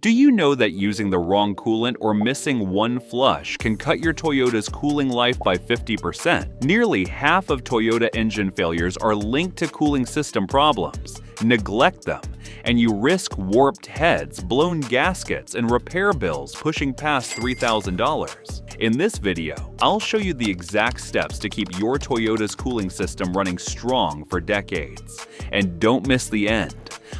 Do you know that using the wrong coolant or missing one flush can cut your Toyota's cooling life by 50%? Nearly half of Toyota engine failures are linked to cooling system problems. Neglect them, and you risk warped heads, blown gaskets, and repair bills pushing past $3,000. In this video, I'll show you the exact steps to keep your Toyota's cooling system running strong for decades. And don't miss the end.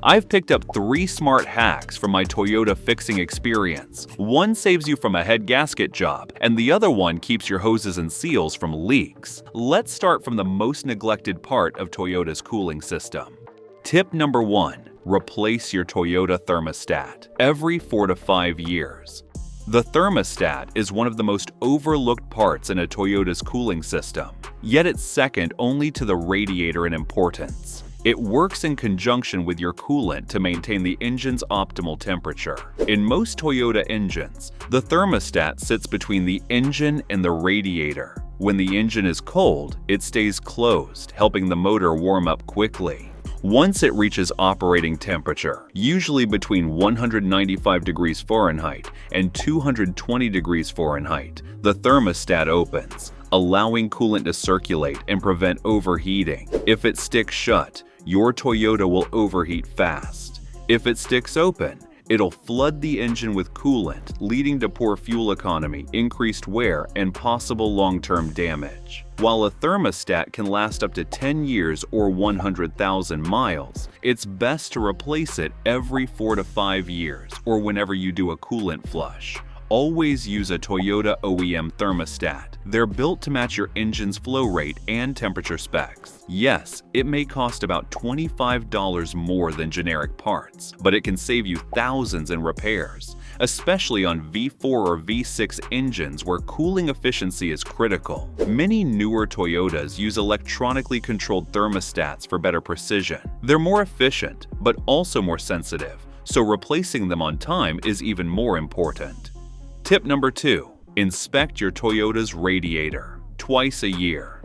I've picked up 3 smart hacks from my Toyota fixing experience. One saves you from a head gasket job, and the other one keeps your hoses and seals from leaks. Let's start from the most neglected part of Toyota's cooling system. Tip number 1. Replace your Toyota thermostat every 4 to 5 years. The thermostat is one of the most overlooked parts in a Toyota's cooling system, yet it's second only to the radiator in importance. It works in conjunction with your coolant to maintain the engine's optimal temperature. In most Toyota engines, the thermostat sits between the engine and the radiator. When the engine is cold, it stays closed, helping the motor warm up quickly. Once it reaches operating temperature, usually between 195 degrees Fahrenheit and 220 degrees Fahrenheit, the thermostat opens, allowing coolant to circulate and prevent overheating. If it sticks shut, your Toyota will overheat fast. If it sticks open, it'll flood the engine with coolant, leading to poor fuel economy, increased wear, and possible long-term damage. While a thermostat can last up to 10 years or 100,000 miles, it's best to replace it every 4 to 5 years or whenever you do a coolant flush. Always use a Toyota OEM thermostat. They're built to match your engine's flow rate and temperature specs. Yes, it may cost about $25 more than generic parts, but it can save you thousands in repairs, especially on V4 or V6 engines where cooling efficiency is critical. Many newer Toyotas use electronically controlled thermostats for better precision. They're more efficient, but also more sensitive, so replacing them on time is even more important. Tip number 2. Inspect your Toyota's radiator twice a year.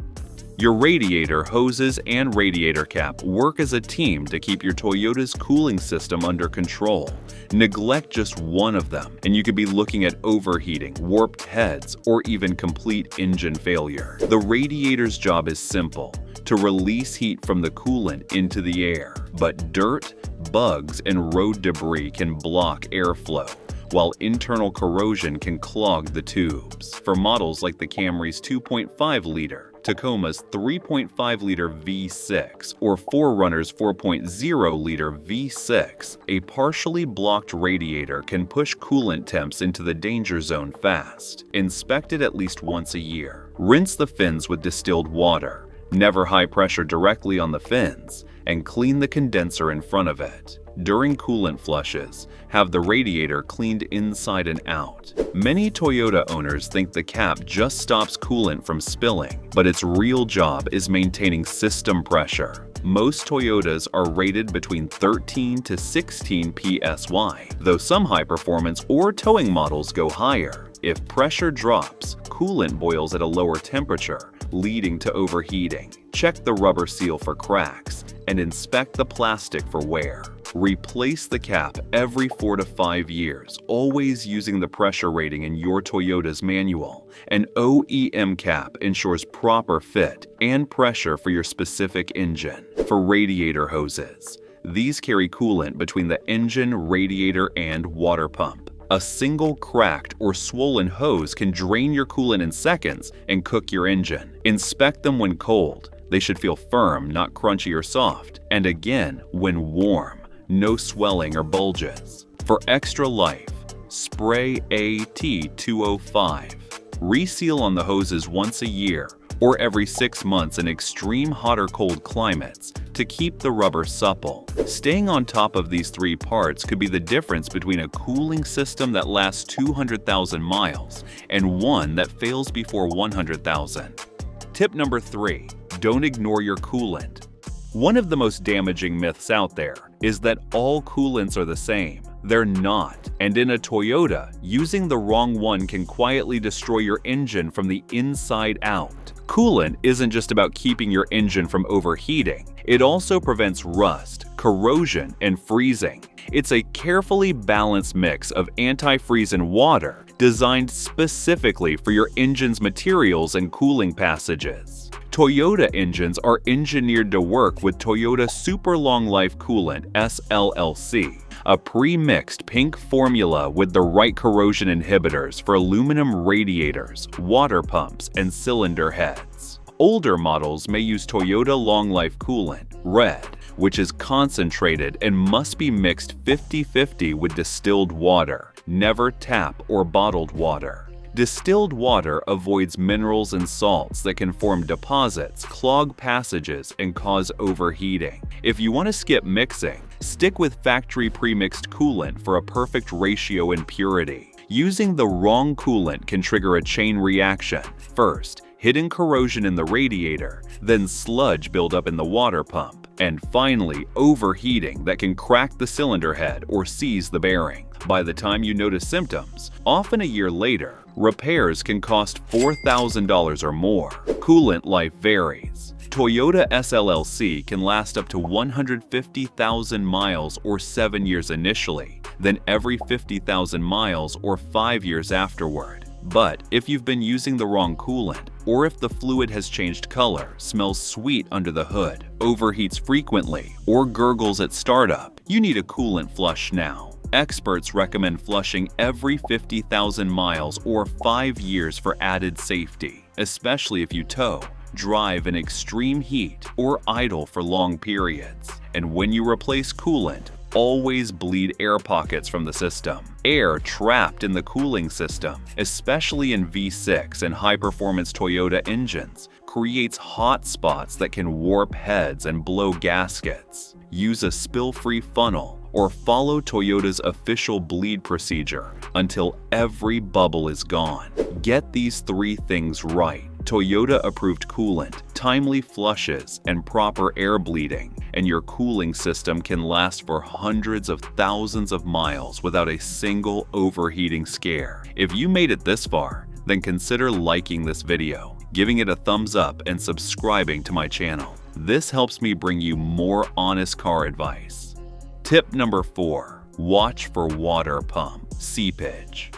Your radiator hoses and radiator cap work as a team to keep your Toyota's cooling system under control. Neglect just one of them, and you could be looking at overheating, warped heads, or even complete engine failure. The radiator's job is simple: to release heat from the coolant into the air. But dirt, bugs, and road debris can block airflow, while internal corrosion can clog the tubes. For models like the Camry's 2.5-liter, Tacoma's 3.5-liter V6, or 4Runner's 4.0-liter V6, a partially blocked radiator can push coolant temps into the danger zone fast. Inspect it at least once a year. Rinse the fins with distilled water. Never high pressure directly on the fins, and clean the condenser in front of it. During coolant flushes, have the radiator cleaned inside and out. Many Toyota owners think the cap just stops coolant from spilling, but its real job is maintaining system pressure. Most Toyotas are rated between 13 to 16 PSY, though some high-performance or towing models go higher. If pressure drops, coolant boils at a lower temperature, leading to overheating. Check the rubber seal for cracks and inspect the plastic for wear. Replace the cap every 4 to 5 years, always using the pressure rating in your Toyota's manual. An OEM cap ensures proper fit and pressure for your specific engine. For radiator hoses, these carry coolant between the engine, radiator, and water pump. A single cracked or swollen hose can drain your coolant in seconds and cook your engine. Inspect them when cold. They should feel firm, not crunchy or soft. And again, when warm, no swelling or bulges. For extra life, spray AT205. Reseal on the hoses once a year or every 6 months in extreme hot or cold climates to keep the rubber supple. Staying on top of these 3 parts could be the difference between a cooling system that lasts 200,000 miles and one that fails before 100,000. Tip number 3. Don't ignore your coolant. One of the most damaging myths out there is that all coolants are the same. They're not. And in a Toyota, using the wrong one can quietly destroy your engine from the inside out. Coolant isn't just about keeping your engine from overheating. It also prevents rust, corrosion, and freezing. It's a carefully balanced mix of antifreeze and water designed specifically for your engine's materials and cooling passages. Toyota engines are engineered to work with Toyota Super Long Life Coolant (SLLC), a pre-mixed pink formula with the right corrosion inhibitors for aluminum radiators, water pumps, and cylinder heads. Older models may use Toyota Long Life Coolant Red, which is concentrated and must be mixed 50-50 with distilled water, never tap or bottled water. Distilled water avoids minerals and salts that can form deposits, clog passages, and cause overheating. If you want to skip mixing, stick with factory pre-mixed coolant for a perfect ratio and purity. Using the wrong coolant can trigger a chain reaction. First, hidden corrosion in the radiator, then sludge buildup in the water pump, and finally overheating that can crack the cylinder head or seize the bearing. By the time you notice symptoms, often a year later, repairs can cost $4,000 or more. Coolant life varies. Toyota SLLC can last up to 150,000 miles or 7 years initially, then every 50,000 miles or 5 years afterward. But if you've been using the wrong coolant, or if the fluid has changed color, smells sweet under the hood, overheats frequently, or gurgles at startup, you need a coolant flush now. Experts recommend flushing every 50,000 miles or 5 years for added safety, especially if you tow, drive in extreme heat, or idle for long periods. And when you replace coolant, always bleed air pockets from the system. Air trapped in the cooling system, especially in V6 and high-performance Toyota engines, creates hot spots that can warp heads and blow gaskets. Use a spill-free funnel or follow Toyota's official bleed procedure until every bubble is gone. Get these 3 things right: Toyota-approved coolant, timely flushes, and proper air bleeding, and your cooling system can last for hundreds of thousands of miles without a single overheating scare. If you made it this far, then consider liking this video, giving it a thumbs up, and subscribing to my channel. This helps me bring you more honest car advice. Tip number 4. Watch for water pump seepage.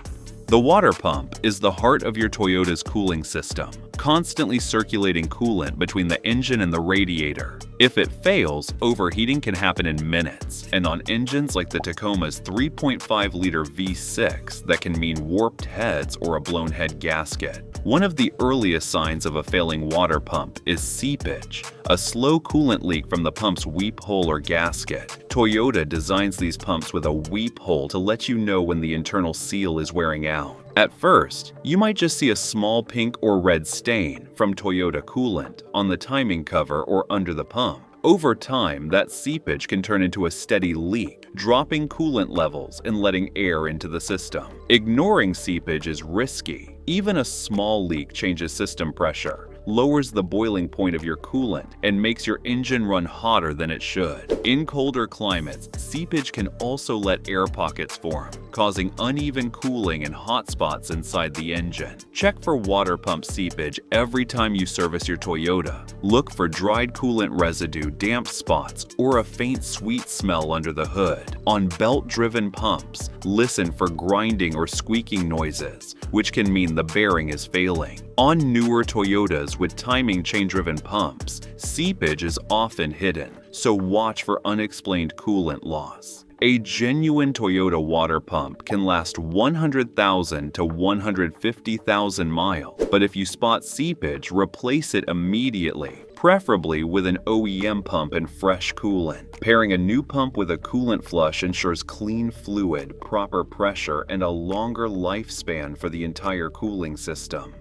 The water pump is the heart of your Toyota's cooling system, constantly circulating coolant between the engine and the radiator. If it fails, overheating can happen in minutes, and on engines like the Tacoma's 3.5-liter V6, that can mean warped heads or a blown head gasket. One of the earliest signs of a failing water pump is seepage, a slow coolant leak from the pump's weep hole or gasket. Toyota designs these pumps with a weep hole to let you know when the internal seal is wearing out. At first, you might just see a small pink or red stain from Toyota coolant on the timing cover or under the pump. Over time, that seepage can turn into a steady leak, dropping coolant levels and letting air into the system. Ignoring seepage is risky. Even a small leak changes system pressure, lowers the boiling point of your coolant, and makes your engine run hotter than it should. In colder climates, seepage can also let air pockets form, causing uneven cooling and hot spots inside the engine. Check for water pump seepage every time you service your Toyota. Look for dried coolant residue, damp spots, or a faint sweet smell under the hood. On belt-driven pumps, listen for grinding or squeaking noises, which can mean the bearing is failing. On newer Toyotas with timing chain-driven pumps, seepage is often hidden, so watch for unexplained coolant loss. A genuine Toyota water pump can last 100,000 to 150,000 miles, but if you spot seepage, replace it immediately, preferably with an OEM pump and fresh coolant. Pairing a new pump with a coolant flush ensures clean fluid, proper pressure, and a longer lifespan for the entire cooling system.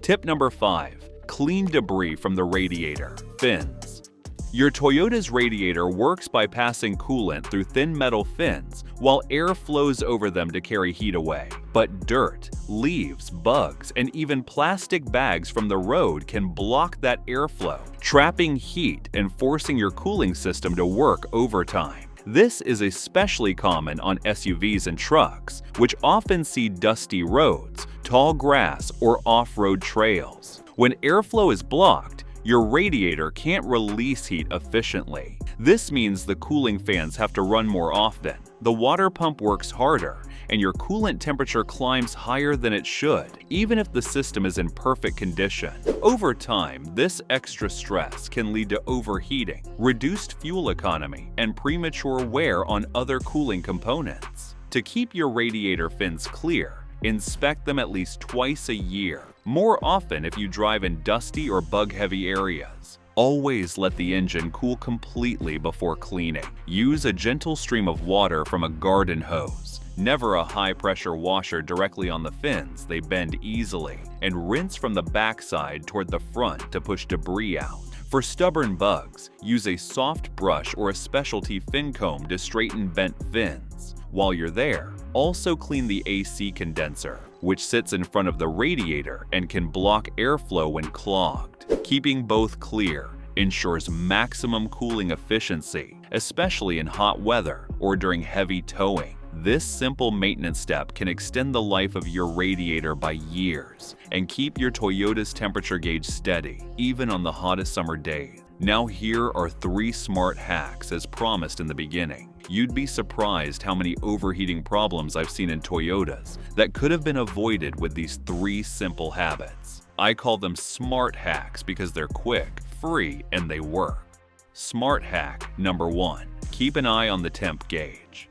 Tip number 5. Clean debris from the radiator, fins. Your Toyota's radiator works by passing coolant through thin metal fins while air flows over them to carry heat away. But dirt, leaves, bugs, and even plastic bags from the road can block that airflow, trapping heat and forcing your cooling system to work overtime. This is especially common on SUVs and trucks, which often see dusty roads, tall grass, or off-road trails. When airflow is blocked, Your radiator can't release heat efficiently. This means the cooling fans have to run more often. The water pump works harder, and your coolant temperature climbs higher than it should, even if the system is in perfect condition. Over time, this extra stress can lead to overheating, reduced fuel economy, and premature wear on other cooling components. To keep your radiator fins clear, inspect them at least twice a year, more often if you drive in dusty or bug-heavy areas. Always let the engine cool completely before cleaning. Use a gentle stream of water from a garden hose. Never a high-pressure washer directly on the fins, they bend easily. And rinse from the backside toward the front to push debris out. For stubborn bugs, use a soft brush or a specialty fin comb to straighten bent fins. While you're there, also clean the AC condenser, which sits in front of the radiator and can block airflow when clogged. Keeping both clear ensures maximum cooling efficiency, especially in hot weather or during heavy towing. This simple maintenance step can extend the life of your radiator by years and keep your Toyota's temperature gauge steady, even on the hottest summer days. Now here are 3 smart hacks as promised in the beginning. You'd be surprised how many overheating problems I've seen in Toyotas that could have been avoided with these 3 simple habits. I call them smart hacks because they're quick, free, and they work. Smart hack number 1. Keep an eye on the temp gauge.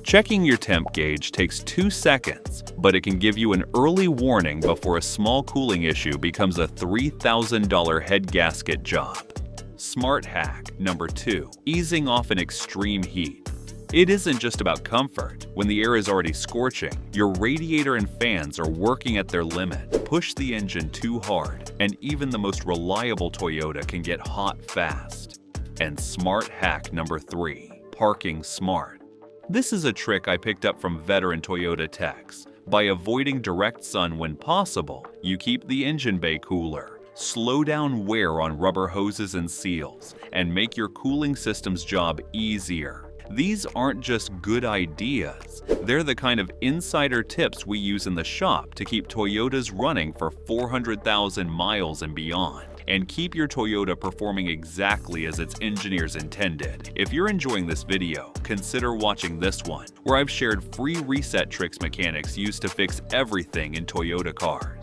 Checking your temp gauge takes 2 seconds, but it can give you an early warning before a small cooling issue becomes a $3,000 head gasket job. Smart hack number 2. Easing off an extreme heat. It isn't just about comfort. When the air is already scorching, your radiator and fans are working at their limit. Push the engine too hard, and even the most reliable Toyota can get hot fast. And smart hack number 3. Parking smart. This is a trick I picked up from veteran Toyota techs. By avoiding direct sun when possible, you keep the engine bay cooler, slow down wear on rubber hoses and seals, and make your cooling system's job easier. These aren't just good ideas. They're the kind of insider tips we use in the shop to keep Toyotas running for 400,000 miles and beyond, and keep your Toyota performing exactly as its engineers intended. If you're enjoying this video, consider watching this one, where I've shared free reset tricks mechanics use to fix everything in Toyota cars.